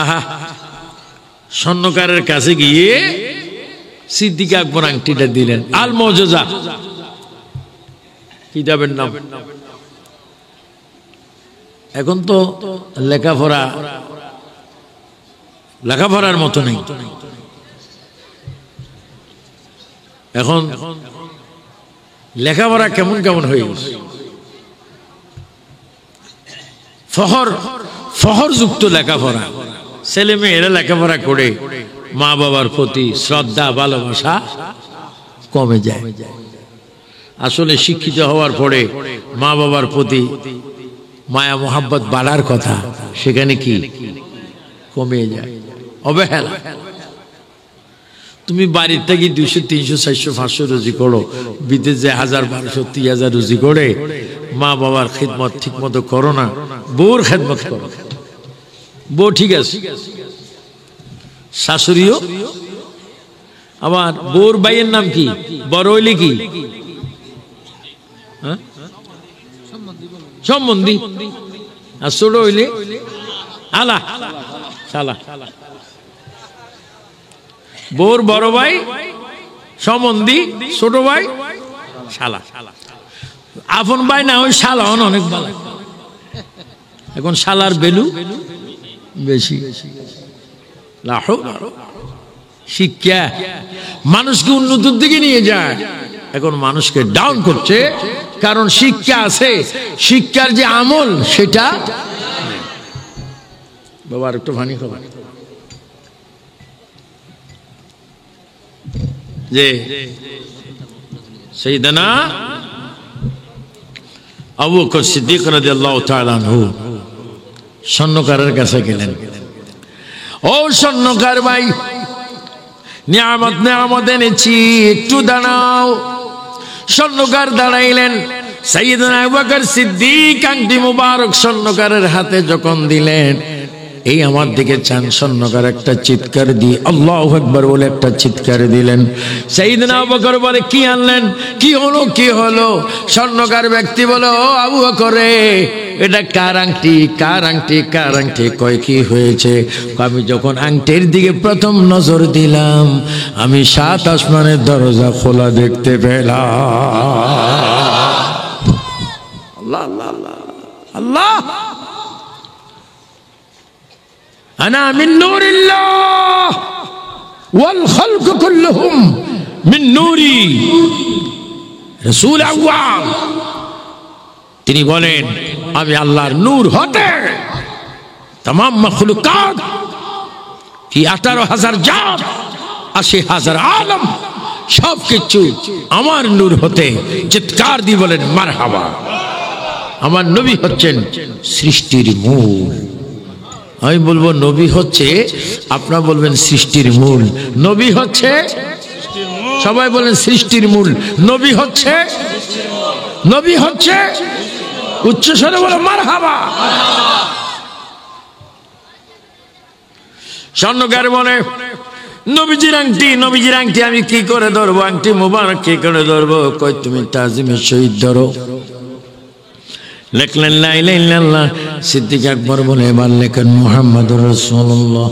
আহা, স্বর্ণকারের কাছে গিয়ে সিদ্দিক আকবর আংটিটা দিলেন। আল মুআজিজা কিতাবের নাম। এখন তো লেখাপড়ার মতো নেই। এখন লেখাপড়া কেমন কেমন হয়ে গেছে, ফখরযুক্ত লেখাপড়া। ছেলে মেয়েরা লেখাপড়া করে মা বাবার প্রতি শ্রদ্ধা ভালোবাসা কমে যায়। আসলে শিক্ষিত হওয়ার পরে মা বাবার প্রতি মায়া মোহাব্বত বাড়ার কথা, সেখানে কি কমে যায়, অবহেলা। তুমি বাড়ির থেকে 200, 300, 400, 500 রুজি করো, বিদেশে 1000, 1200, 3000 রুজি করে মা বাবার খিদমত ঠিক মতো করো না, বউর খিদমত করো। বউ ঠিক আছে, শাশুড়িও। আবার বউর ভাইয়ের নাম কি, বড় হইলে কি সম্বন্ধী, আর ছোট হইলে আলা শালা। বউর বড় ভাই সম্বন্ধী, ছোট ভাই শালা। আপন ভাই না ওই শালা অনেক ভালো। এখন শালার ভ্যালু বেশি। শিক্ষা মানুষকে উন্নতির দিকে নিয়ে যায়, এখন মানুষকে ডাউন করছে। কারণ শিক্ষা আছে, শিক্ষার যে আমল সেটা। বাবা একটু পানি খাবার। যে সাইয়েদনা আবু বকর সিদ্দিক রাদিয়াল্লাহু তাআলা আনহু স্বর্ণকারের কাছে গেলেন। ও স্বর্ণকার ভাই, নিয়ামত এনেছি, একটু দাঁড়াও। স্বর্ণকার দাঁড়াইলেন। সাইয়েদনা আবু বকর সিদ্দিক আংটি মুবারক স্বর্ণকারের হাতে যখন দিলেন, এই আমার দিকে চান। স্বর্ণকার একটা চিৎকার দিয়ে আল্লাহু আকবার বলে একটা চিৎকার দিলেন। সাইয়েদনা আবু বকর বলে, কি আনলেন, কি হলো, কি হলো? স্বর্ণকার ব্যক্তি বলে, ও আবু বকর, এটা কার আংটি, কার আংটি, কার আংটি? কয় কি হয়েছে? আমি যখন আংটির দিকে প্রথম নজর দিলাম, আমি 7 আসমানের দরজা খোলা দেখতে পেলাম। আল্লাহ আল্লাহ আল্লাহ। আনা মিন নূরিল্লাহ ওয়াল খালকু কুল্লুহুম মিন নূরি। রাসূল আউয়াল তিনি বলেন, আমি আল্লাহর নূর হতে तमाम मखलूकात কি 18,000 জাত, 80,000 আলম, সব কিছু আমার নূর হতে। চিৎকার দিয়ে বলেন মারহাবা। আমার নবী হচ্ছেন সৃষ্টির মূল। আমি বলবো নবী হচ্ছে, আপনারা বলবেন সৃষ্টির মূল। নবী হচ্ছে, সবাই বলেন সৃষ্টির মূল। নবী হচ্ছে, নবী হচ্ছে, উচ্চ স্বরে বলো মারহাবা। স্বর্ণকার বলে, নবীজির আংটি, নবীজির আংটি আমি কি করে ধরবো? আংটি মুবারক কি করে ধরবো? কই তুমি তাজিমের সহিত ধরো। লিখলেন লা ইলাহা ইল্লাল্লাহ। সিদ্দিক আকবর বলে, এবার লেখেন মুহাম্মাদুর রাসূলুল্লাহ।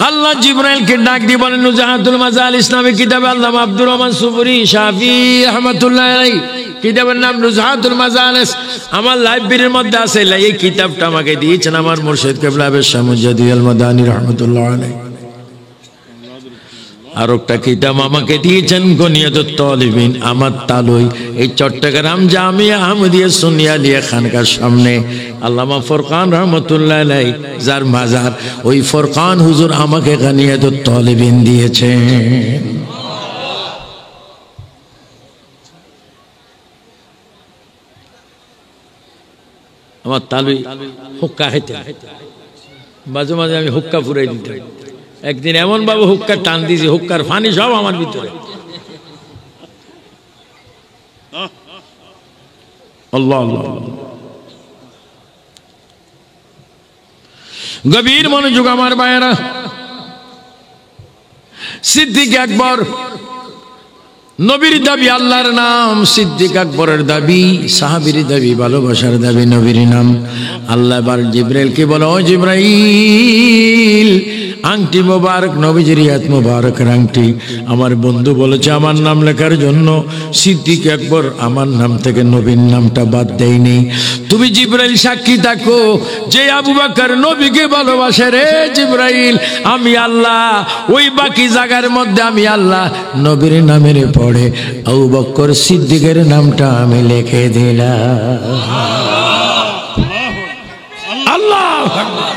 আল্লাহ জিবরাইলকে ডাক দিয়ে বলেন, নুজাহাতুল মাজাল ইসলামী কিতাবে আল্লামা আব্দুর রহমান সুবুরি শাফি রাহমাতুল্লাহ আলাইহি কিতাবের নাম নুজাহাতুল মাজালিস। আমার লাইব্রেরির মধ্যে আছে। এই কিতাবটা আমাকে দিয়েছেন আমার মুর্শিদ কিবলা শাহ মুজাদ্দিদ আল মাদানী রাহমাতুল্লাহ আলাইহি। আর একটা কিতাব আমাকে দিয়েছেন গনিয়াতুত তালিবিন আমার তালুই, এই চট্টগ্রাম জামিয়া আহমদিয়া সুন্নিয়া লিয়া খানকার সামনে আল্লামা ফরকান রহমতুল্লাহ আলাইহি যার মাজার, ওই ফরকান হুজুর আমাকে গনিয়াতুত তালিবিন দিয়েছেন। আমার তালুই হুক্কা খাইতে, মাঝে মাঝে আমি হুক্কা ফুরাই দিতাম। একদিন এমন ভাবে হুক্কা টান দিয়েছি, হুক্কার ফানি সব আমার ভিতরে। আল্লাহ আল্লাহ। গভীর মনোযোগ আমার ভাইয়েরা। সিদ্দিক আকবর নবীর দাবি আল্লাহর নাম, সিদ্দিক আকবরের দাবি সাহাবীর দাবি ভালোবাসার দাবি নবীর নাম। আল্লাহ এবার জিবরাইলকে বলে, ও জিবরাইল, আংটি মোবারক, নবীজির হাত মোবারকের আংটি আমার বন্ধু বলেছে আমার নাম লেখার জন্য। সিদ্দিক আকবর আমার নাম থেকে নবীর নামটা বাদ দেয়নি। তুমি জিবরাইল সাক্ষী থাকো যে আবু বকর নবীকে ভালোবাসে রে জিবরাইল, আমি আল্লাহ ওই বাকি জায়গার মধ্যে আমি আল্লাহ নবীর নামের পড়ে আবু বকর সিদ্দিকের নামটা আমি লিখে দিলাম। আল্লাহু আকবার।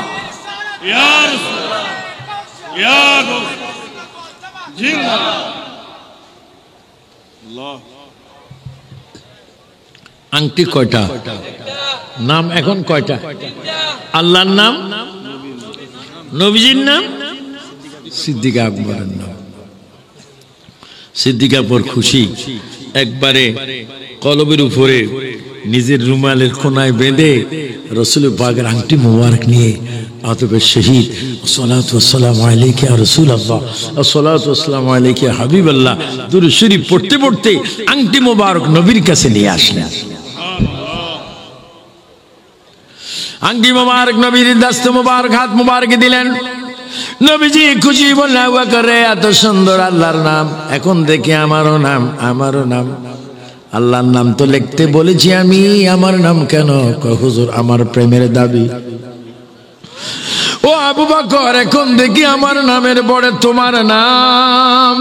আংটি কয়টা? নাম এখন কয়টা? আল্লাহর নাম, নবীজির নাম, সিদ্দিক আকবরের নাম। সিদ্দিক আকবর খুশি, একবারে কলবের উপরে নিজের রুমালের কোনায় বেঁধে রসুল পাকের আংটি মোবারক নিয়ে আতবে শহীদ আসসালাতু ওয়াসসালামু আলাইকা ইয়া রাসূলুল্লাহ আসসালাতু ওয়াসসালামু আলাইকা ইয়া হাবিবাল্লাহ দুরূদ শরীফ পড়তে পড়তে আংটি মোবারক নবীর কাছে নিয়ে আসলেন। আংটি মোবারক নবীর দস্ত মোবারক হাত মোবারক দিলেন। নবীজি খুশি বললেন, আবু বকর এত সুন্দর আল্লাহর নাম, এখন দেখি আমারও নাম, আমারও নাম। আল্লাহর নাম তো লিখতে বলেছি আমি, আমার নাম কেন? হুজুর আমার প্রেমের দাবি। ও আবু বকর এখন দেখি আমার নামের পরে তোমার নাম।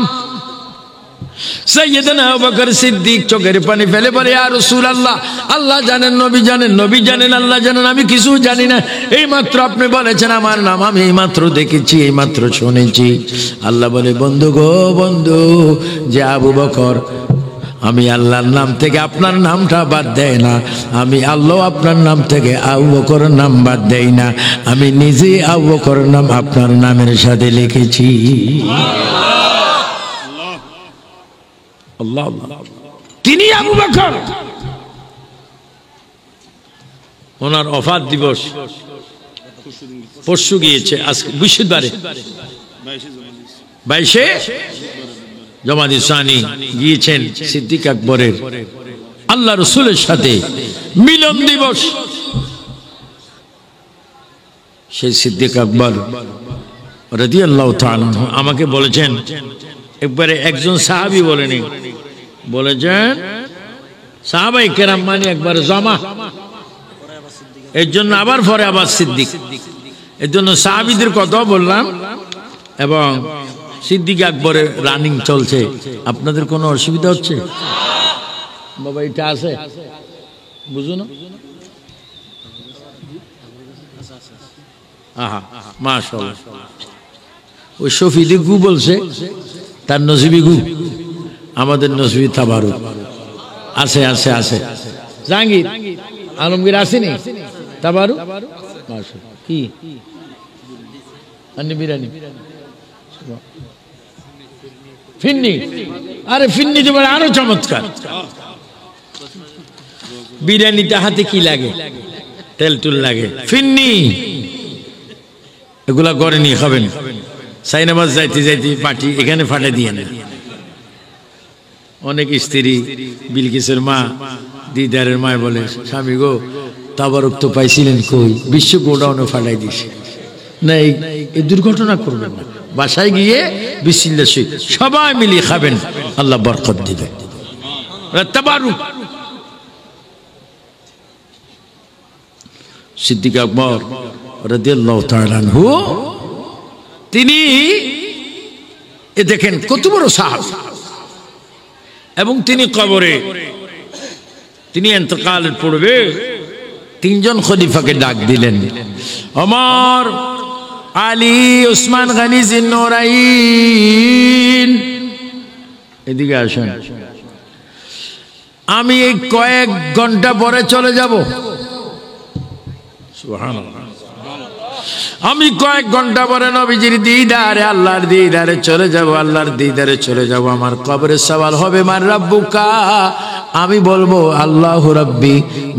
সাইয়েদনা আবু বকর সিদ্দিক চোখের পানি ফেলে বলে, ইয়া রাসূলুল্লাহ, আল্লাহ জানেন, নবী জানেন, নবী জানেন, আল্লাহ জানেন, আমি কিছু জানি না। এই মাত্র আপনি বলেছেন আমার নাম, আমি এই মাত্র দেখেছি, এই মাত্র শুনেছি। আল্লাহ বলে, বন্ধু গো বন্ধু, যে আবু বকর আমি আল্লাহর নাম থেকে আপনার নামটা বাদ দেয় না, আমি আল্লাহ আপনার নাম থেকে আবু বকরের নাম বাদ দেই না, আমি নিজে আবু বকরের নাম আপনার নামের সাথে লিখেছি। আল্লাহ, তিনি আবু বকর। ওনার ওফাত দিবস পরশু গিয়েছে, আজকে বৃহস্পতিবারে 22শে জমাদি সানি গিয়েছেন সিদ্দিক আকবরের আল্লাহ রসুলের সাথে মিলন দিবস। সেই সিদ্দিক আকবর রাদিয়াল্লাহু তাআলা আমাকে বলেছেন, একবারে একজন সাহাবী বলেনি, বলেছেন সাহাবায়ে কেরাম মানে একবার জমা, এর জন্য আবার পরে আবার সিদ্দিক, এর জন্য সাহাবীদের কথা বললাম। এবং সিদ্দিক আকবরের রানিং চলছে, আপনাদের কোনো অসুবিধা হচ্ছে? বাবা এটা আছে বুঝো না? আহা মাশাআল্লাহ, ওই শফিদি গু বলছে তার নসিবি গু, আমাদের নসিবি তাবারুক আছে আছে আছে। জাহাঙ্গীর আলমগীর আসেনি তাবারুক? মাশাআল্লাহ। কি আন্নি বিরিয়ানি ফিন্নি, আরে ফিন্নি তো আরো চমৎকার। বিরিয়ানিতে হাতে কি লাগে? তেল টুল লাগে। ফিন্নি এগুলা করে নিয়ে খাবেন। সাইনাবাজ যাইতে যাইতে পাটি এখানে ফাটে দিয়ে না। অনেক স্ত্রী, বিলকিসের মা, দিদারের মায় বলে, স্বামী গো তাবারুক তো পাইছিলেন কই? বিশ্ব গোডাউনে ফাটাই দিছে। না এই দুর্ঘটনা করবেন না, বাসায় গিয়ে বিসমিল্লাহ সবাই মিলিয়ে খাবেন, আল্লাহ বরকত দিবে। তাবারুক। সিদ্দিক আকবর রাদিয়াল্লাহু তাআলা আনহু তিনি এ দেখেন কত বড় সাহাবী, এবং তিনি কবরে তিনি ইন্তেকালের পূর্বে তিনজন খলিফাকে ডাক দিলেন, ওমর, আলী, উসমান গনি জিন্নুরাইন, এদিকে আসেন, আমি এই কয়েক ঘন্টা পরে চলে যাব। সুবহানাল্লাহ। আমি কয়েক ঘন্টা পরে নবীজির দিদারে, আল্লাহর দিদারে চলে যাব, আল্লাহর দিদারে চলে যাব। আমার কবরে সওয়াল হবে মান রাব্বুকা, আমি বলবো আল্লাহু রাব্বি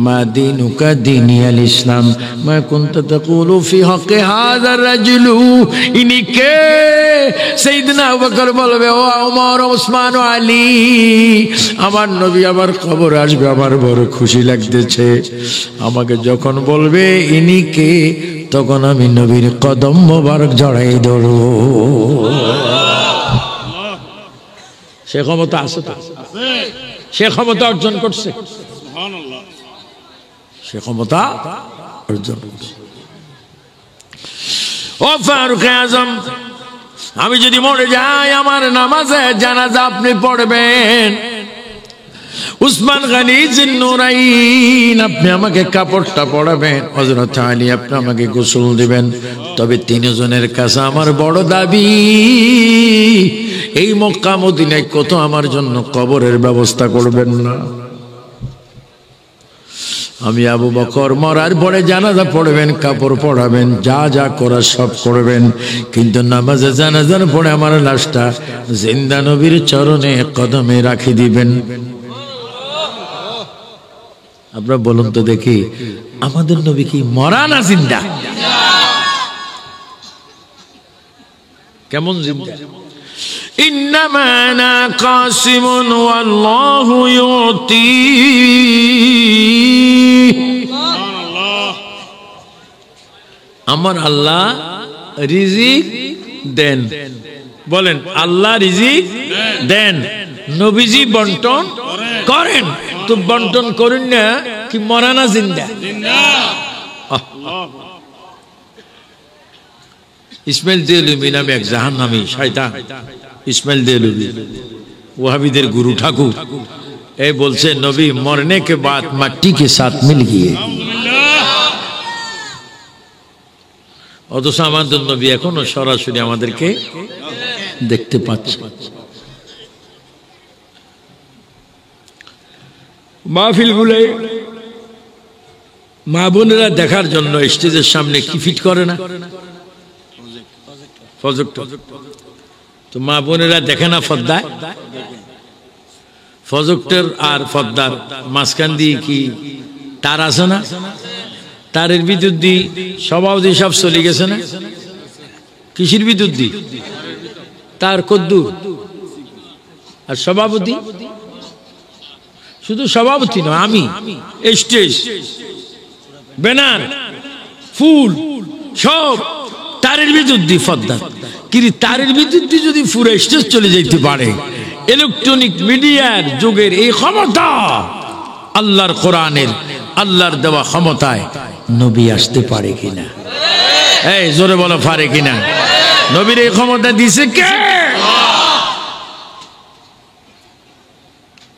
মা দীনুকা দীনিয়াল ইসলাম মা কুনতা তাকুলু ফি হক্কি হাযার রাজুলু ইনি কে? সাইয়েদনা আবু বকর বলবে ও ওমর ওসমান ও আলী, আমার নবী আমার কবর আসবে, আমার বড় খুশি লাগতেছে। আমাকে যখন বলবে ইনি কে, তখন আমি নবীর কদম মোবারক জড়াই ধরব। সে ক্ষমতা আছে তো, সে ক্ষমতা অর্জন করছে, সে ক্ষমতা অর্জন করছে। ও ফারুক আজম, আমি যদি মরে যাই আমার নামাজে জানাজা আপনি পড়বেন। উসমান গনি জিন্নুরাইন, আপনি আমাকে কাপড়টা পরাবেন। হযরত আলী, আপনি আমাকে গোসল দিবেন। তবে তিনজনের কাছে আমার বড় দাবি, এই মক্কা মদিনায় কত আমার জন্য কবরের ব্যবস্থা করবেন না? আমি আবু বকর মরার পরে জানাজা পড়বেন, কাপড় পরাবেন, যা যা করার সব করবেন, কিন্তু নামাজে জানাজার পরে আমার লাশটা জিন্দা নবীর চরণে কদমে রাখি দিবেন। আপনারা বলুন তো দেখি, আমাদের নবী কি মরা না জিন্দা? কেমন জিন্দা? ইন্নামা আনা কাসিমুন ওয়াল্লাহু ইউতি। আমার আল্লাহ রিজিক দেন। বলেন, আল্লাহ রিজিক দেন, নবীজি বন্টন করেন। তো বন্টন করেন না কি মরা না জিন্দা? ইসমাইল দেহলভী নামে এক জাহান্নামী শয়তান, ইসমাইল দেহলভী ওয়াহাবিদের গুরু ঠাকুর, এই বলছে নবী মরনে के बाद मट्टी के साथ मिल गए। অথচ আমাদের নবী এখনো সরাসরি আমাদেরকে দেখতে পাচ্ছে। মাহফিলগুলো মা বোনেরা দেখার জন্য স্টেজের সামনে কি ফিট করে না? প্রজেক্টর। তো মা বোনেরা দেখে না পর্দায়? প্রজেক্টর আর পর্দার মাঝখান দিয়ে কি তার আছে না? তারের বিদ্যুৎ দিয়ে সভাপতি সব চলে গেছে না? কিসের বিদ্যুৎ দিয়ে? তার কদ্দুর। আর সভাপতি? শুধু সভাপতি নয়, আমি স্টেজ, ব্যানার, ফুল সব তারের বিদ্যুৎ দিয়ে পর্দা। কিন্তু তারের বিদ্যুৎ দিয়ে যদি পুরো স্টেজ চলে যেতে পারে, ইলেকট্রনিক মিডিয়ার যুগের এই ক্ষমতা, আল্লাহর কোরআনের আল্লাহর দেওয়া ক্ষমতায় নবী আসতে পারে কিনা? এই জোরে বলো, পারে কিনা? নবীর এই ক্ষমতা দিছে কে?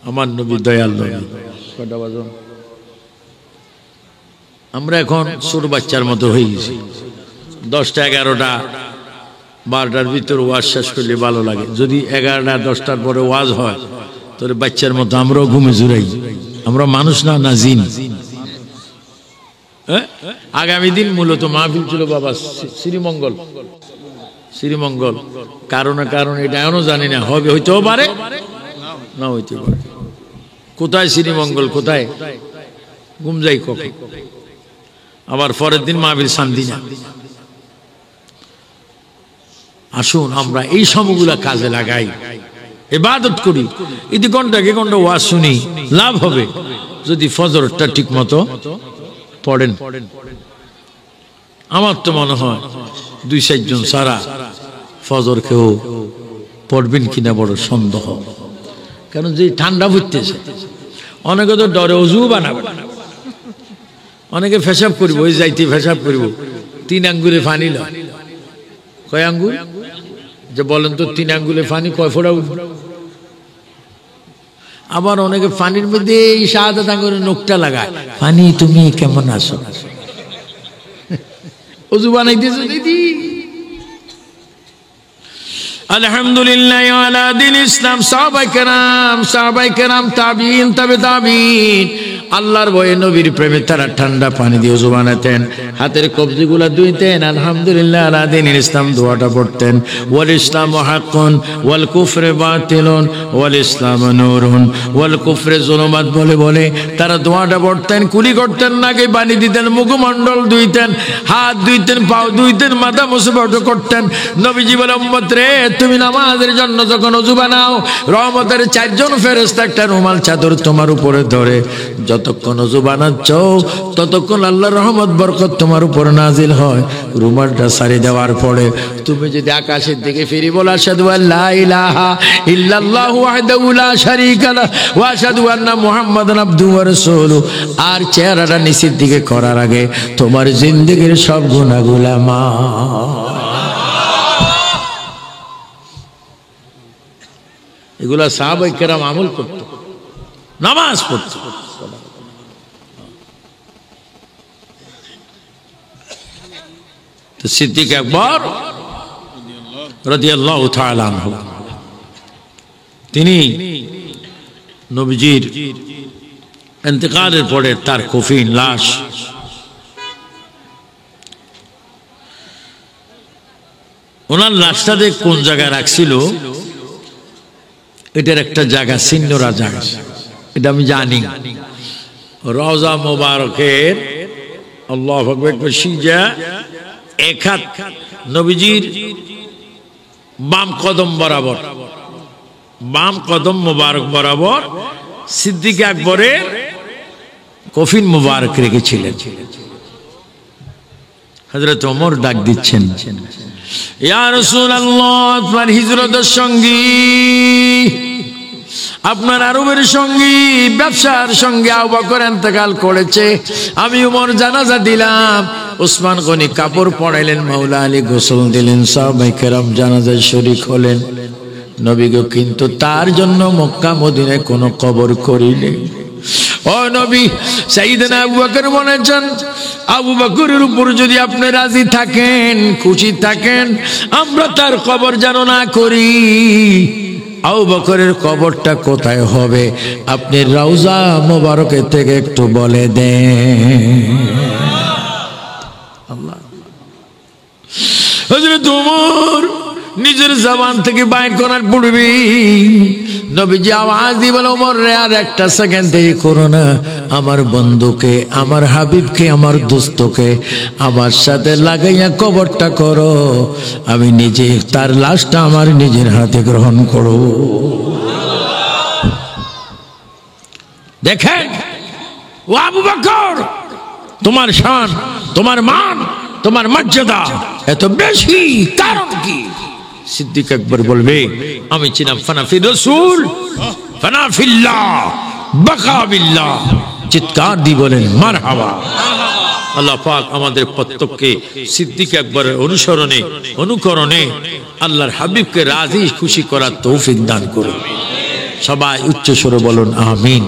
আমার নবী দয়াল নবী। কটা বাজন? আমরা এখন ছোট বাচ্চার মতো হয়ে গেছি। 10টা 11টা 12টার ভিতর ওয়াজ শেষ করলে ভালো লাগে। যদি 11টা 10টার পরে ওয়াজ হয় তাহলে বাচ্চার মতো আমরাও ঘুমে জুড়াই। আমরা মানুষ না, না জিন। আগামী দিন মূলত মাহফিল ছিল বাবা শ্রীমঙ্গল, শ্রীমঙ্গল। কারণ এটা এখনো জানি না, হবে হইতেও পারে না হইতে পারে। কোথায় শ্রীমঙ্গল, কোথায় গুমজাই কখন। আবার পরের দিন মাহফিল সান্দিনা। আসুন আমরা এই সময়গুলা কাজে লাগাই, ইবাদত করি। এতে ঘন্টাকে ঘন্টা ওয়াজ শুনি, লাভ হবে যদি ফজরটা ঠিক মতো পড়েন। আমার তো মনে হয় 2-4 জন সারা ফজর কেউ পড়বেন কিনা বড় সন্দেহ। কারণ যে ঠান্ডা পড়তেছে, অনেকে তো ডরে অজু বানাবে, অনেকে পেশাব করবো, ওই যাইতে পেশাব করবো, 3 আঙ্গুলে পানি লয়। কয় আঙ্গুল? যে বলেন তো 3 আঙ্গুলে পানি কয় ফোঁটা উঠবে? আবার অনেকে পানির মধ্যে এই শাহাদাত আঙ্গুলের নখটা লাগায়, পানি তুমি কেমন আছো? অজু বানাইতেছো দিদি? আলহামদুলিল্লাহ আলা দিন ইসলাম। সাহাবায়ে কেরাম তাবিঈন তাবে তাবিঈন আল্লাহর ভয়ে নবীর প্রেমে তারা ঠান্ডা পানি দিয়ে ওযু বানাতেন, হাতের কবজিগুলা ধুইতেন, আলহামদুলিল্লাহ আলা দিন ইসলাম দোয়াটা পড়তেন। ওয়াল ইসলামু হাক্কুন ওয়াল কুফরু বাতিলুন ওয়াল ইসলামু নূরুন ওয়াল কুফরু যুলুমাত বলে বলে তারা দোয়াটা পড়তেন। কুলি করতেন, নাকে পানি দিতেন, মুখমণ্ডল ধুইতেন, হাত ধুইতেন, পাও ধুইতেন, মাথা মুসবাহ করতেন। নবীজি বলে, উম্মত রে, তুমি নামাজের জন্য যখন ওযু বানাও, রহমতের 4 জন ফেরেশতা একটা রুমাল চাদর তোমার উপরে ধরে, যতক্ষণ ওযু বানাচ্ছ ততক্ষণ আল্লাহর রহমত বরকত তোমার উপর নাজিল হয়। রুমালটা সারি দেওয়ার পরে তুমি যদি আকাশের দিকে ফিরে বলো, আশহাদু আল্লা ইলাহা ইল্লাল্লাহু ওয়াহদাহু লা শারীকা লাহু ওয়া আশহাদু আন্না মুহাম্মাদান আবদুহু ওয়া রাসূলুহু, আর চেহারাটা নিচের দিকে করার আগে তোমার জিন্দেগীর সব গুনাহগুলো মাফ। এগুলা সাহাবায়ে কেরাম আমল করত, নামাজ পড়ত। তো সিদ্দিক আকবর রাদিয়াল্লাহু তাআলা আনহু তিনি নবীজির ইন্তেকালের পরে তার কফিন লাশ ওনার লাশটাতে কোন জায়গায় রাখছিল, এটার একটা জায়গা সিন্নরা জায়গা, এটা আমি জানি। রওজা মোবারকের আল্লাহু আকবার সিজা এক হাত নবীজির বাম কদম বরাবর, বাম কদম মোবারক বরাবর সিদ্দিক আকবরের কফিন মোবারক রেখেছিলেন। হযরত ওমর ডাক দিচ্ছেন, ইয়া রাসূলুল্লাহ, আপনার হিজরতের সঙ্গী, আপনার আরবের সঙ্গী, ব্যবসার সঙ্গে আবু বকর ইন্তেকাল করেছে। আমি ওমর জানাজা দিলাম, ওসমান গনি কাপড় পরাইলেন, মাওলা আলী গোসল দিলেন, সাহাবায়ে কেরাম জানাজায় শরীক হলেন। নবী গো, কিন্তু তার জন্য মক্কা মদিনায় কোনো কবর করিনি। ও নবী, সাইয়েদনা আবু বকর বলেছেন, আবু বকরের উপর যদি আপনি রাজি থাকেন, খুশি থাকেন, আমরা তার কবর যেন না করি। আবু বকরের কবরটা কোথায় হবে আপনি রওজা মোবারকের থেকে একটু বলে দেন। আল্লাহ, হযরত ওমর নিজের জবান থেকে বাইর করার পূর্বে নবীজি আওয়াজ দিয়ে বলে, ওমর রে, আর একটা সেকেন্ড দেরি করো না, আমার বন্ধুকে, আমার হাবিবকে, আমার দোস্তকে আমার সাথে লাগাইয়া কবরটা করো, আমি নিজে তার লাশটা আমার নিজের হাতে গ্রহণ করব। দেখেন ও আবু বকর, তোমার শান, তোমার মান, তোমার মর্যাদা এত বেশি, কারণ কি? সিদ্দিক আকবর বলবে, আমি ছিলাম ফানাফি রাসূল, ফানাফিল্লাহ, বাকা বিল্লাহ। চিৎকার দিয়ে বলেন মারহাবা। আল্লাহ পাক আমাদের প্রত্যেককে সিদ্দিক আকবরের অনুসরণে, অনুকরণে আল্লাহর হাবিবকে রাজি খুশি করার তৌফিক দান করুন। সবাই উচ্চ স্বরে বলুন আমিন।